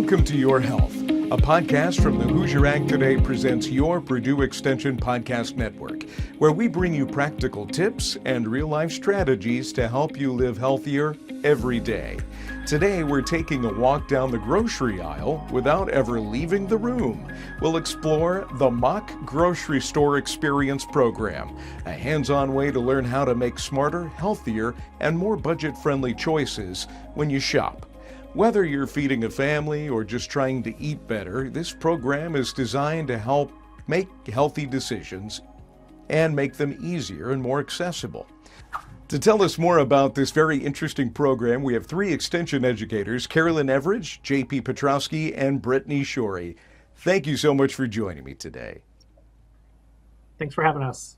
Welcome to Your Health, a podcast from the Hoosier Ag Today presents your Purdue Extension podcast network, where we bring you practical tips and real-life strategies to help you live healthier every day. Today, we're taking a walk down the grocery aisle without ever leaving the room. We'll explore the Mock Grocery Store Experience program, a hands-on way to learn how to make smarter, healthier, and more budget-friendly choices when you shop. Whether you're feeding a family or just trying to eat better, this program is designed to help make healthy decisions and make them easier and more accessible. To tell us more about this very interesting program, we have three extension educators, Carolyn Everidge, JP Petrowski, and Brittany Shorey. Thank you so much for joining me today. Thanks for having us.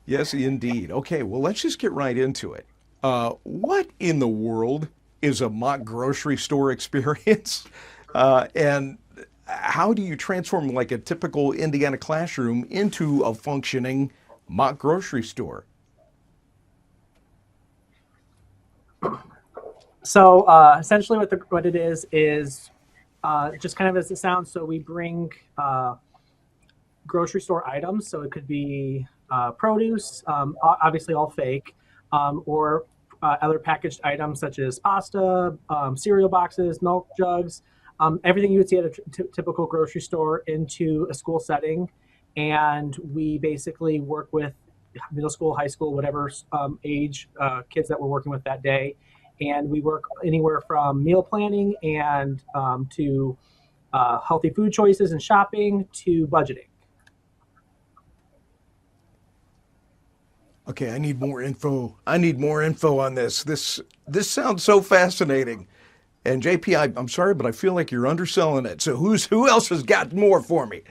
Yes, indeed. Okay, well, let's just get right into it. What in the world is a mock grocery store experience? And how do you transform like a typical Indiana classroom into a functioning mock grocery store? So essentially what it is just kind of as it sounds. So we bring grocery store items. So it could be produce, obviously all fake, or other packaged items such as pasta, cereal boxes, milk jugs, everything you would see at a typical grocery store into a school setting. And we basically work with middle school, high school, whatever age kids that we're working with that day. And we work anywhere from meal planning and to healthy food choices and shopping to budgeting. Okay, I need more info. On this. This sounds so fascinating. And JP, I'm sorry, but I feel like you're underselling it. So who else has got more for me?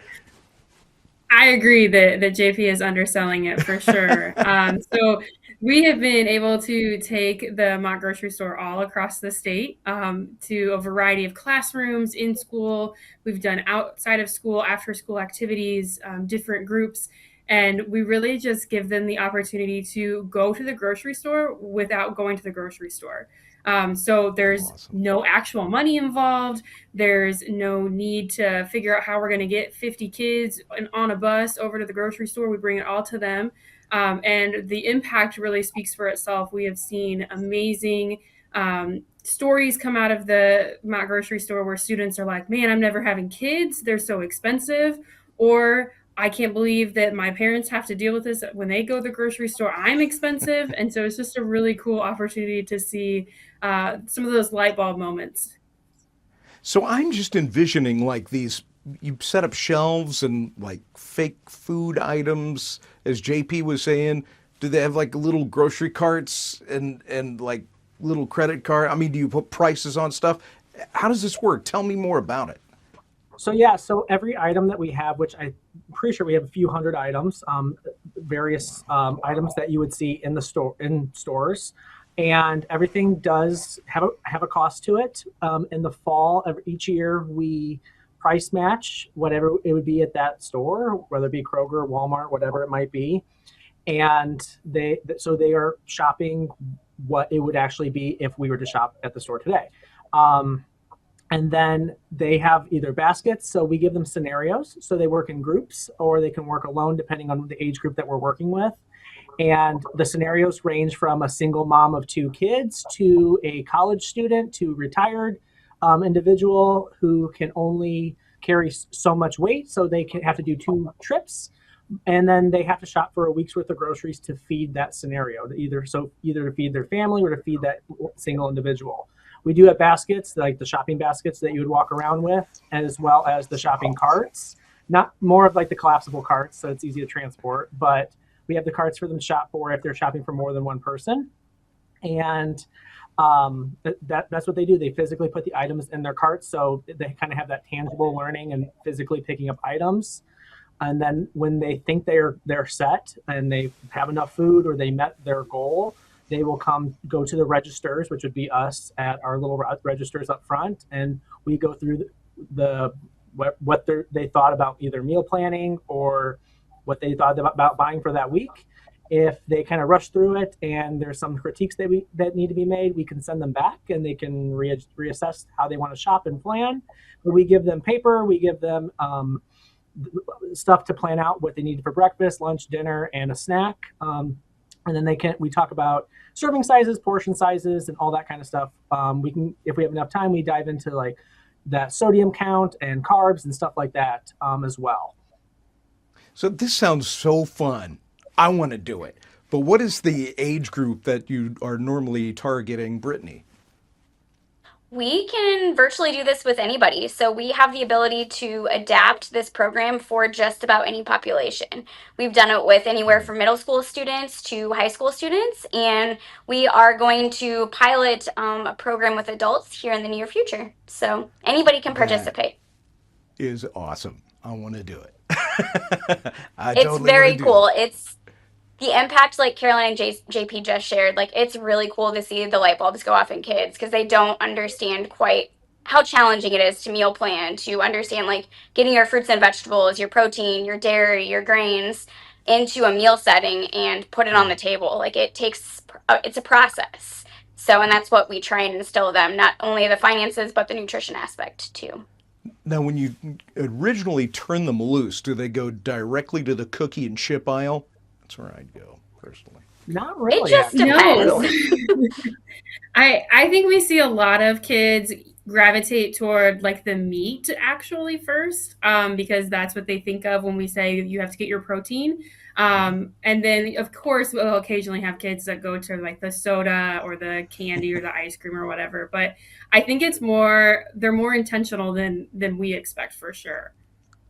I agree that JP is underselling it for sure. So we have been able to take the mock grocery store all across the state to a variety of classrooms in school. We've done outside of school, after school activities, different groups. And we really just give them the opportunity to go to the grocery store without going to the grocery store. So there's no actual money involved. There's no need to figure out how we're going to get 50 kids on a bus over to the grocery store. We bring it all to them. And the impact really speaks for itself. We have seen amazing stories come out of the mock grocery store where students are like, man, I'm never having kids. They're so expensive. Or I can't believe that my parents have to deal with this when they go to the grocery store. I'm expensive. And so it's just a really cool opportunity to see some of those light bulb moments. So I'm just envisioning like these, you set up shelves and like fake food items, as JP was saying. Do they have like little grocery carts and like little credit card? I mean, do you put prices on stuff? How does this work? Tell me more about it. So every item that we have, which I'm pretty sure we have a few hundred items, various items that you would see in stores, and everything does have a cost to it. In the fall of each year, we price match whatever it would be at that store, whether it be Kroger, Walmart, whatever it might be, and they are shopping what it would actually be if we were to shop at the store today. And then they have either baskets, so we give them scenarios, so they work in groups, or they can work alone depending on the age group that we're working with. And the scenarios range from a single mom of 2 kids to a college student to retired individual who can only carry so much weight, so they can have to do 2 trips, and then they have to shop for a week's worth of groceries to feed that scenario, either to feed their family or to feed that single individual. We do have baskets, like the shopping baskets that you would walk around with, as well as the shopping carts. Not more of like the collapsible carts, so it's easy to transport, but we have the carts for them to shop for if they're shopping for more than one person. And that's what they do. They physically put the items in their carts, so they kind of have that tangible learning and physically picking up items. And then when they think they're set and they have enough food or they met their goal, they will go to the registers, which would be us at our little registers up front, and we go through what they thought about either meal planning or what they thought about buying for that week. If they kind of rush through it and there's some critiques that need to be made, we can send them back and they can reassess how they want to shop and plan. But we give them paper, we give them stuff to plan out what they need for breakfast, lunch, dinner, and a snack. And then we talk about serving sizes, portion sizes, and all that kind of stuff. We can, if we have enough time, we dive into like that sodium count and carbs and stuff like that as well. So this sounds so fun. I want to do it. But what is the age group that you are normally targeting, Brittany? We can virtually do this with anybody. So we have the ability to adapt this program for just about any population. We've done it with anywhere from middle school students to high school students, and we are going to pilot a program with adults here in the near future. So anybody can That participate. is awesome. I want to do it. I It's totally want very to do cool. it. It's the impact, like Caroline and JP just shared, like it's really cool to see the light bulbs go off in kids because they don't understand quite how challenging it is to meal plan, to understand like getting your fruits and vegetables, your protein, your dairy, your grains into a meal setting and put it on the Yeah. table. Like it takes, it's a process. So, and that's what we try and instill them, not only the finances, but the nutrition aspect too. Now, when you originally turn them loose, do they go directly to the cookie and chip aisle? That's where I'd go personally. Not It really, just actually. No. depends. I think we see a lot of kids gravitate toward like the meat actually first, because that's what they think of when we say you have to get your protein. And then of course we'll occasionally have kids that go to like the soda or the candy or the ice cream or whatever. But I think they're more intentional than we expect for sure.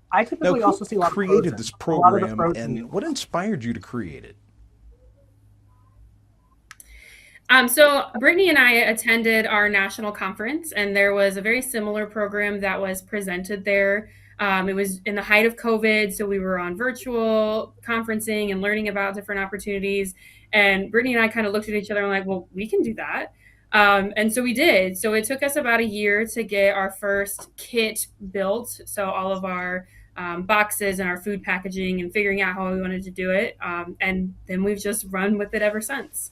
I Now, typically who also see a lot of created frozen. this A lot of the program frozen and what meals. inspired you to create it? So Brittany and I attended our national conference, and there was a very similar program that was presented there. It was in the height of COVID, so we were on virtual conferencing and learning about different opportunities. And Brittany and I kind of looked at each other and like, well, we can do that. And so we did. So it took us about a year to get our first kit built. So all of our boxes and our food packaging and figuring out how we wanted to do it. And then we've just run with it ever since.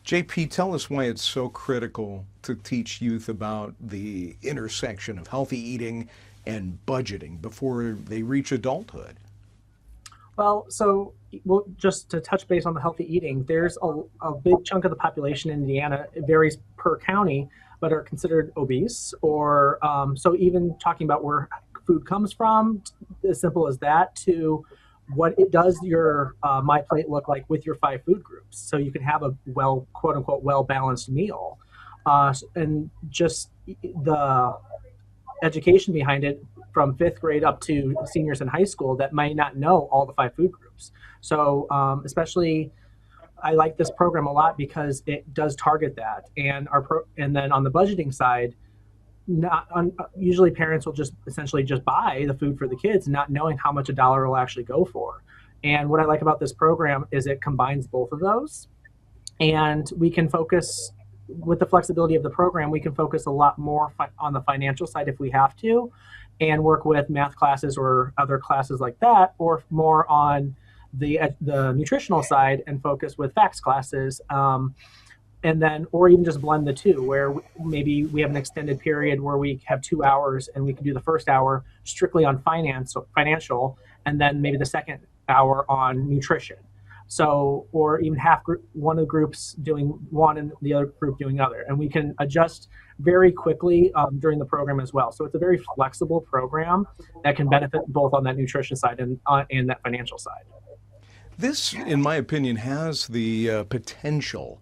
JP, tell us why it's so critical to teach youth about the intersection of healthy eating and budgeting before they reach adulthood. Well, just to touch base on the healthy eating, there's a big chunk of the population in Indiana, it varies per county, but are considered obese. Or so even talking about where food comes from, as simple as that, to what it does your my plate look like with your 5 food groups, so you can have a well, quote unquote, well balanced meal, and just the education behind it from 5th grade up to seniors in high school that might not know all the 5 food groups. So especially, I like this program a lot because it does target that. And then on the budgeting side, usually parents will just essentially just buy the food for the kids, not knowing how much a dollar will actually go for. And what I like about this program is it combines both of those, and we can focus with the flexibility of the program. We can focus a lot more on the financial side if we have to, and work with math classes or other classes like that, or more on the nutritional side and focus with facts classes. And then, or even just blend the two, where maybe we have an extended period where we have 2 hours and we can do the first hour strictly on financial, and then maybe the second hour on nutrition. So, or even half group, one of the groups doing one and the other group doing other, and we can adjust very quickly during the program as well. So it's a very flexible program that can benefit both on that nutrition side and that financial side. This, in my opinion, has the potential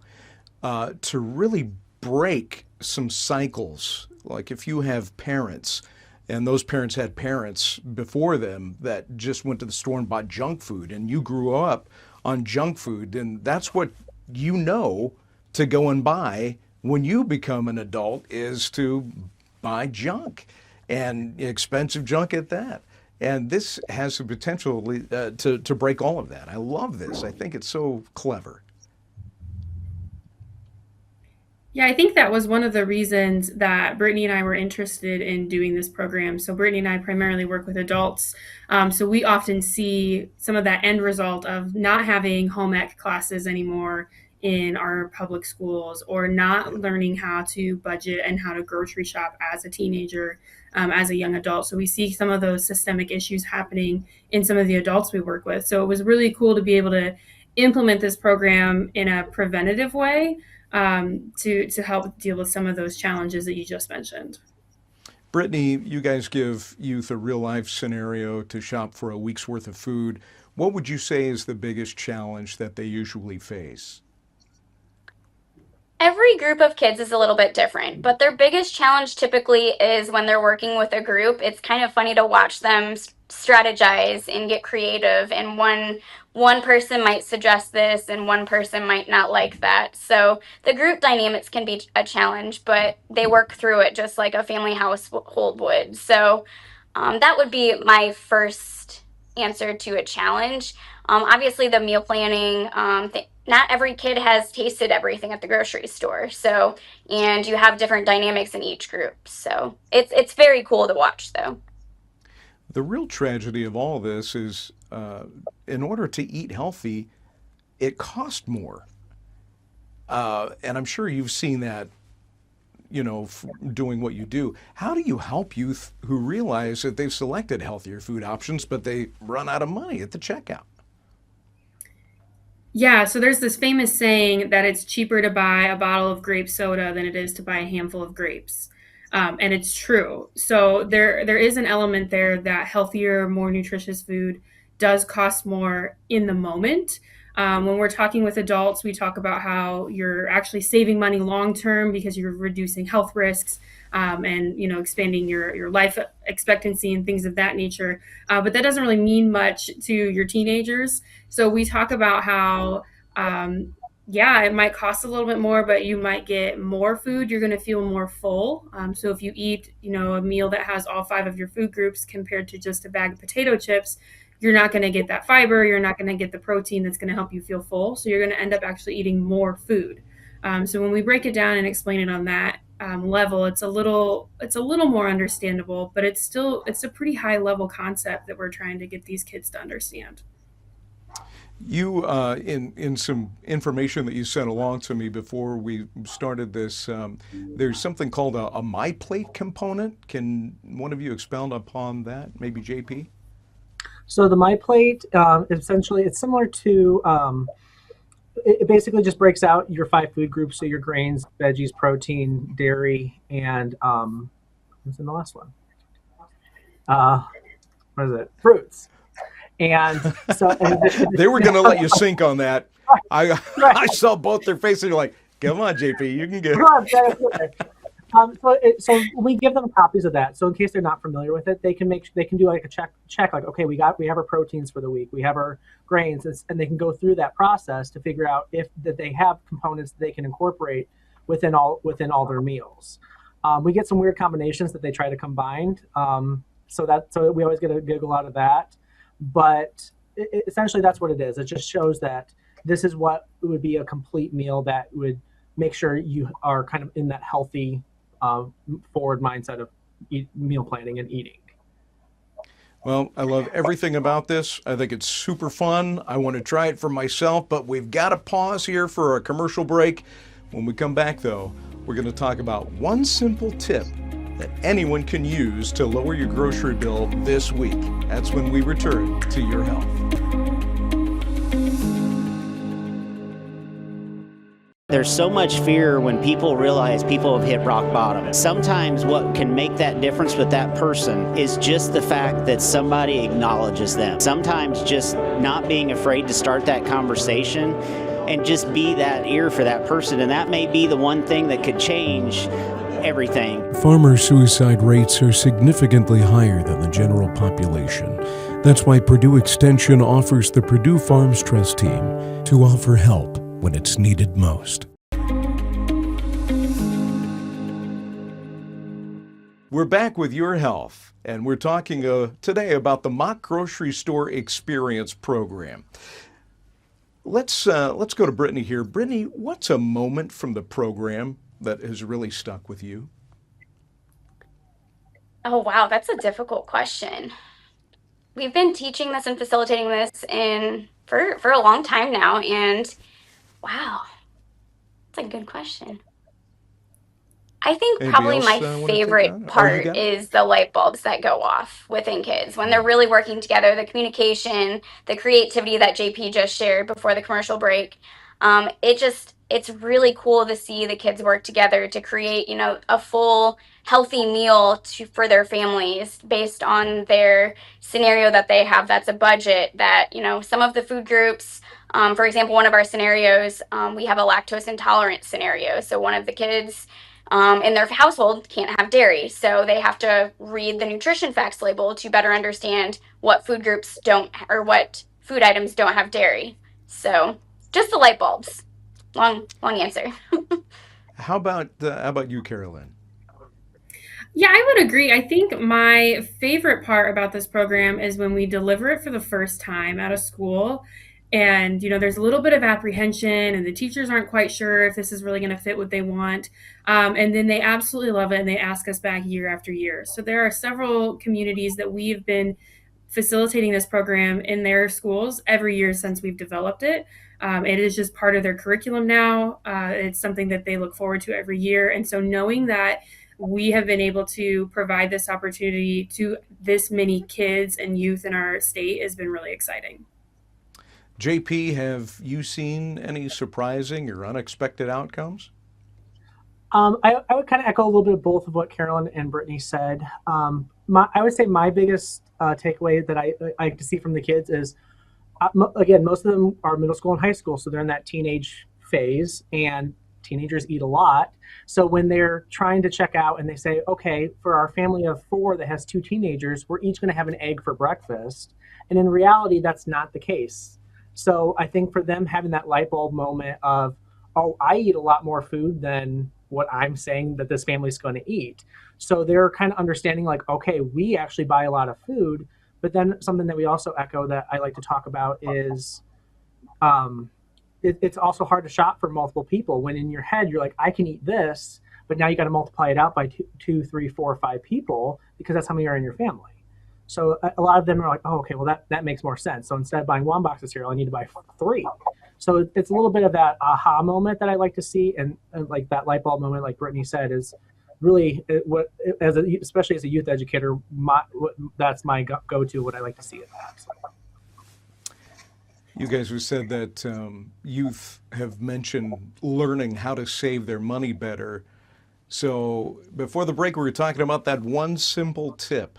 to really break some cycles. Like if you have parents, and those parents had parents before them that just went to the store and bought junk food, and you grew up on junk food, then that's what you know to go and buy when you become an adult, is to buy junk, and expensive junk at that. And this has the potential to break all of that. I love this. I think it's so clever. Yeah, I think that was one of the reasons that Brittany and I were interested in doing this program. So Brittany and I primarily work with adults. So we often see some of that end result of not having home ec classes anymore in our public schools, or not learning how to budget and how to grocery shop as a teenager, as a young adult. So we see some of those systemic issues happening in some of the adults we work with. So it was really cool to be able to implement this program in a preventative way, to help deal with some of those challenges that you just mentioned. Brittany, you guys give youth a real life scenario to shop for a week's worth of food. What would you say is the biggest challenge that they usually face? Every group of kids is a little bit different, but their biggest challenge typically is when they're working with a group. It's kind of funny to watch them strategize and get creative, and one person might suggest this and one person might not like that. So the group dynamics can be a challenge, but they work through it just like a family household would. So that would be my first answer to a challenge. Obviously, the meal planning, not every kid has tasted everything at the grocery store. So, and you have different dynamics in each group. So it's very cool to watch, though. The real tragedy of all this is in order to eat healthy, it costs more. And I'm sure you've seen that, doing what you do. How do you help youth who realize that they've selected healthier food options, but they run out of money at the checkout? Yeah, so there's this famous saying that it's cheaper to buy a bottle of grape soda than it is to buy a handful of grapes. And it's true. So there is an element there that healthier, more nutritious food does cost more in the moment. When we're talking with adults, we talk about how you're actually saving money long term because you're reducing health risks, and expanding your life expectancy and things of that nature. But that doesn't really mean much to your teenagers. So we talk about how, yeah, it might cost a little bit more, but you might get more food. You're going to feel more full. So if you eat, a meal that has all 5 of your food groups compared to just a bag of potato chips, you're not going to get that fiber. You're not going to get the protein that's going to help you feel full. So you're going to end up actually eating more food. So when we break it down and explain it on that level, it's a little more understandable, but it's a pretty high level concept that we're trying to get these kids to understand. You, in some information that you sent along to me before we started this, there's something called a My Plate component. Can one of you expound upon that? Maybe JP? So the My Plate, essentially, it's similar to, it basically just breaks out your 5 food groups. So your grains, veggies, protein, dairy, and what's in the last one? What is it? Fruits. And so they were going to let you sink on that. I saw both their faces. You're like, come on, JP, you can get it. So we give them copies of that. So in case they're not familiar with it, they can do like a check like, okay, we have our proteins for the week, we have our grains, and they can go through that process to figure out if that they have components that they can incorporate within all their meals. We get some weird combinations that they try to combine. So we always get a giggle out of that. But essentially, that's what it is. It just shows that this is what would be a complete meal that would make sure you are kind of in that healthy, forward mindset of meal planning and eating. Well, I love everything about this. I think it's super fun. I want to try it for myself, but we've got to pause here for a commercial break. When we come back, though, we're going to talk about one simple tip that anyone can use to lower your grocery bill this week. That's when we return to Your Health. There's so much fear when people realize people have hit rock bottom. Sometimes what can make that difference with that person is just the fact that somebody acknowledges them. Sometimes just not being afraid to start that conversation and just be that ear for that person. And that may be the one thing that could change everything. Farmer suicide rates are significantly higher than the general population. That's why Purdue Extension offers the Purdue Farms Trust Team to offer help when it's needed most. We're back with Your Health, and we're talking today about the Mock Grocery Store Experience program. Let's go to Brittany here. Brittany, what's a moment from the program that has really stuck with you? Oh, wow, that's a difficult question. We've been teaching this and facilitating this for a long time now, and wow, that's a good question. I think Anybody probably else my want to take favorite on? Oh, you part got it? is the light bulbs that go off within kids when they're really working together, the communication, the creativity that JP just shared before the commercial break. It's really cool to see the kids work together to create, a full healthy meal for their families based on their scenario that they have. That's a budget that, some of the food groups, for example, one of our scenarios, we have a lactose intolerant scenario. So one of the kids in their household can't have dairy. So they have to read the nutrition facts label to better understand what food groups don't, or what food items don't have dairy. So just the light bulbs. Long answer. How about you, Carolyn? Yeah, I would agree. I think my favorite part about this program is when we deliver it for the first time at a school. And, there's a little bit of apprehension, and the teachers aren't quite sure if this is really going to fit what they want. And then they absolutely love it, and they ask us back year after year. So there are several communities that we've been facilitating this program in their schools every year since we've developed it. It is just part of their curriculum now. It's something that they look forward to every year. And so knowing that we have been able to provide this opportunity to this many kids and youth in our state has been really exciting. JP, have you seen any surprising or unexpected outcomes? I would kind of echo a little bit of both of what Carolyn and Brittany said. I would say my biggest takeaway that I like to see from the kids is, again, most of them are middle school and high school, so they're in that teenage phase, and teenagers eat a lot. So when they're trying to check out and they say, okay, for our family of 4 that has 2 teenagers, we're each going to have an egg for breakfast. And in reality, that's not the case. So I think for them having that light bulb moment of, oh, I eat a lot more food than what I'm saying that this family's going to eat. So they're kind of understanding like, okay, we actually buy a lot of food. But then something that we also echo that I like to talk about is it's also hard to shop for multiple people when in your head you're like, I can eat this, but now you got to multiply it out by 2, 3, 4, 5 people because that's how many are in your family. So a lot of them are like, oh, okay, well, that makes more sense. So instead of buying 1 box of cereal, I need to buy 3. So it's a little bit of that aha moment that I like to see. And like that light bulb moment, like Brittany said, is really especially as a youth educator, that's my go-to, what I like to see in that. So. You guys have said that youth have mentioned learning how to save their money better. So before the break, we were talking about that one simple tip.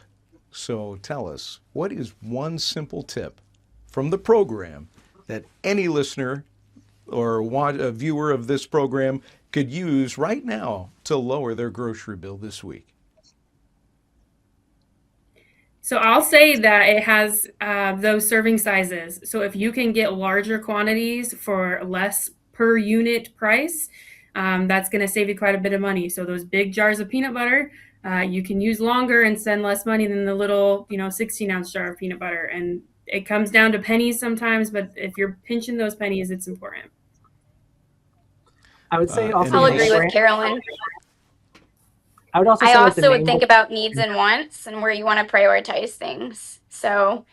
So tell us, what is one simple tip from the program that any listener or a viewer of this program could use right now to lower their grocery bill this week? So I'll say that it has those serving sizes. So if you can get larger quantities for less per unit price, that's going to save you quite a bit of money. So those big jars of peanut butter, you can use longer and spend less money than the little, 16-ounce jar of peanut butter. And it comes down to pennies sometimes, but if you're pinching those pennies, it's important. I would say also, I'll agree with Carolyn. I would also say I like also would think about needs and wants and where you want to prioritize things. So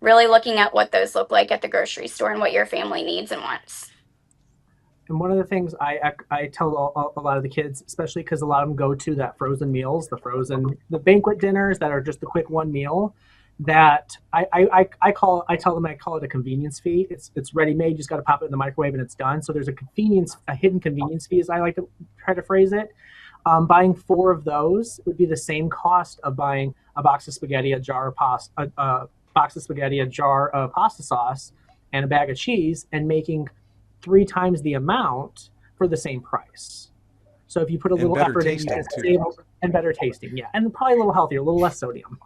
really looking at what those look like at the grocery store and what your family needs and wants. And one of the things I tell a lot of the kids, especially because a lot of them go to that frozen meals, the banquet dinners that are just the quick one meal, that I tell them I call it a convenience fee. It's ready made. You just got to pop it in the microwave and it's done. So there's a hidden convenience fee, as I like to try to phrase it. Buying 4 of those would be the same cost of buying a box of spaghetti, a jar of pasta, a jar of pasta sauce, and a bag of cheese, and making 3 times the amount for the same price. So if you put a little effort in, and better tasting, yeah, and probably a little healthier, a little less sodium.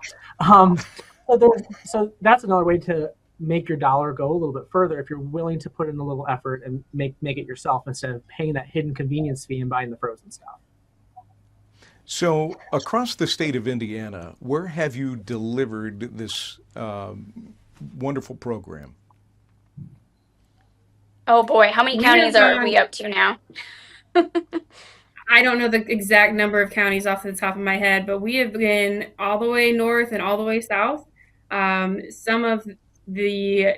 So that's another way to make your dollar go a little bit further if you're willing to put in a little effort and make it yourself instead of paying that hidden convenience fee and buying the frozen stuff. So across the state of Indiana, where have you delivered this wonderful program? Oh boy, how many counties are we up to now? I don't know the exact number of counties off the top of my head, but we have been all the way north and all the way south. Some of the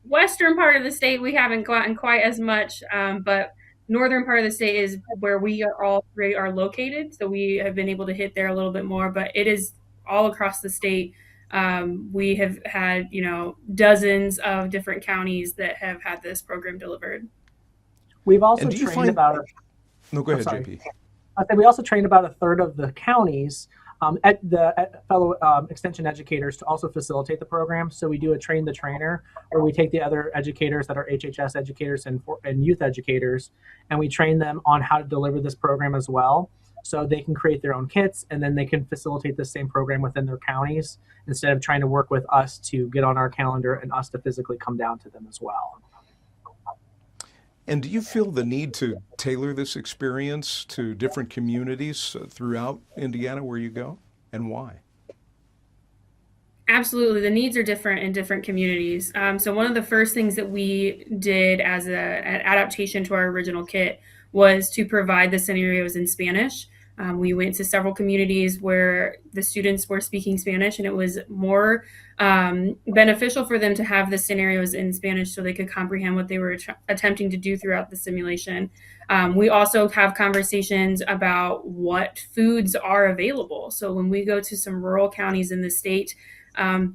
western part of the state we haven't gotten quite as much, but northern part of the state is where we are all three are located. So we have been able to hit there a little bit more, but it is all across the state. We have had, dozens of different counties that have had this program delivered. We've also And do you trained find- about No, go ahead, sorry. JP. I think we also trained about a third of the counties fellow extension educators to also facilitate the program. So we do a train the trainer, where we take the other educators that are HHS educators and youth educators, and we train them on how to deliver this program as well. So they can create their own kits, and then they can facilitate the same program within their counties instead of trying to work with us to get on our calendar and us to physically come down to them as well. And do you feel the need to tailor this experience to different communities throughout Indiana where you go, and why? Absolutely. The needs are different in different communities. So one of the first things that we did as an adaptation to our original kit was to provide the scenarios in Spanish. We went to several communities where the students were speaking Spanish, and it was more beneficial for them to have the scenarios in Spanish so they could comprehend what they were attempting to do throughout the simulation. We also have conversations about what foods are available. So when we go to some rural counties in the state,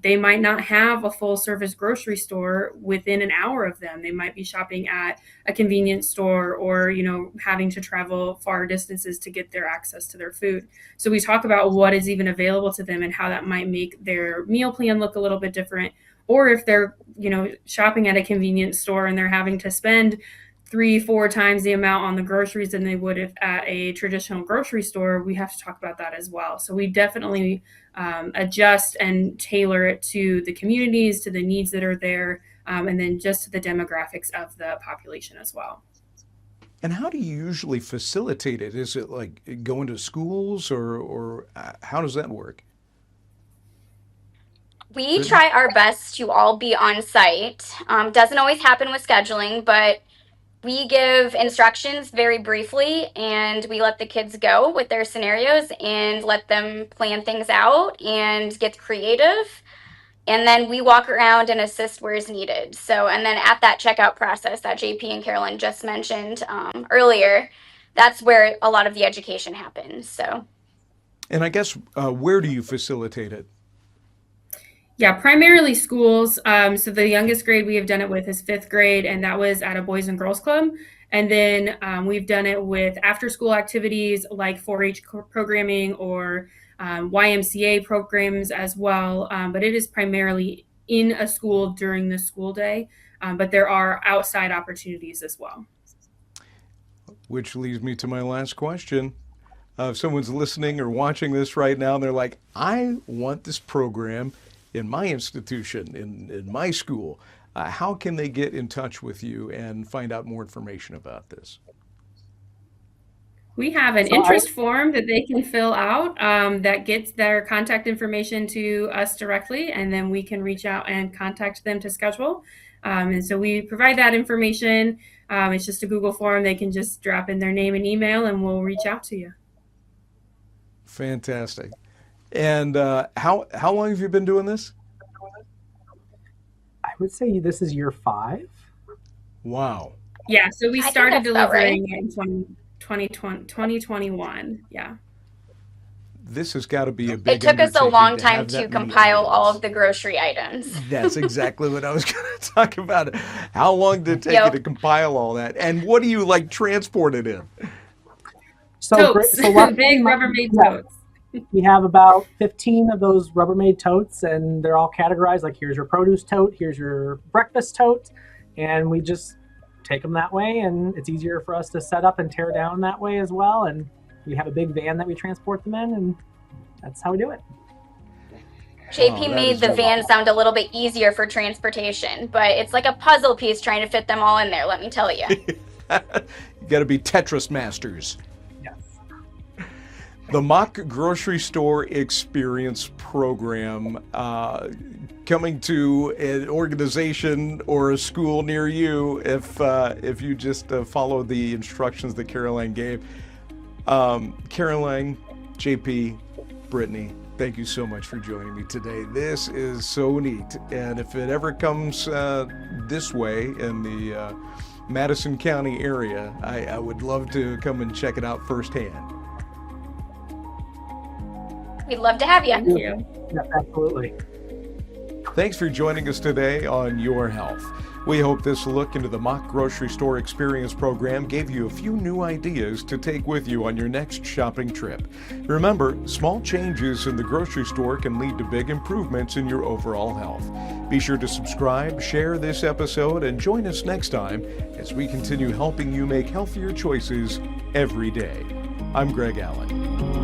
they might not have a full service grocery store within an hour of them. They might be shopping at a convenience store, or, having to travel far distances to get their access to their food. So we talk about what is even available to them and how that might make their meal plan look a little bit different. Or if they're, shopping at a convenience store and they're having to spend 3-4 times the amount on the groceries than they would if at a traditional grocery store, we have to talk about that as well. So we definitely adjust and tailor it to the communities, to the needs that are there, and then just to the demographics of the population as well. And how do you usually facilitate it? Is it like going to schools, or how does that work? We try our best to all be on site. Doesn't always happen with scheduling, but we give instructions very briefly, and we let the kids go with their scenarios and let them plan things out and get creative. And then we walk around and assist where is needed. So, and then at that checkout process that JP and Carolyn just mentioned earlier, that's where a lot of the education happens. So, And I guess where do you facilitate it? Yeah, primarily schools. So the youngest grade we have done it with is 5th grade, and that was at a Boys and Girls Club. And then we've done it with after-school activities like 4-H programming or YMCA programs as well. But it is primarily in a school during the school day. But there are outside opportunities as well. Which leads me to my last question. If someone's listening or watching this right now, and they're like, I want this program in my institution, in my school, how can they get in touch with you and find out more information about this? We have an interest form that they can fill out that gets their contact information to us directly, and then we can reach out and contact them to schedule. And so we provide that information. It's just a Google form. They can just drop in their name and email, and we'll reach out to you. Fantastic. And how long have you been doing this? I would say this is year 5. Wow. Yeah, so we I think started that's about delivering in 2021. Yeah. This has got to be a big it took us a undertaking long to time have to that many compile all items. of the grocery items. That's exactly what I was going to talk about. How long did it take Yep. you to compile all that? And what do you transport it in? Totes, big Rubbermaid totes. We have about 15 of those Rubbermaid totes, and they're all categorized. Like, here's your produce tote, here's your breakfast tote, and we just take them that way, and it's easier for us to set up and tear down that way as well. And we have a big van that we transport them in, and that's how we do it. JP that made is the really van sound a little bit easier for transportation, but it's like a puzzle piece trying to fit them all in there, let me tell you. You got to be Tetris masters. Yes. The Mock Grocery Store Experience Program, coming to an organization or a school near you if you just follow the instructions that Caroline gave. Caroline, JP, Brittany, thank you so much for joining me today. This is so neat. And if it ever comes this way in the Madison County area, I would love to come and check it out firsthand. We'd love to have you. Thank you. Yes, absolutely. Thanks for joining us today on Your Health. We hope this look into the mock grocery store experience program gave you a few new ideas to take with you on your next shopping trip. Remember, small changes in the grocery store can lead to big improvements in your overall health. Be sure to subscribe, share this episode, and join us next time as we continue helping you make healthier choices every day. I'm Greg Allen.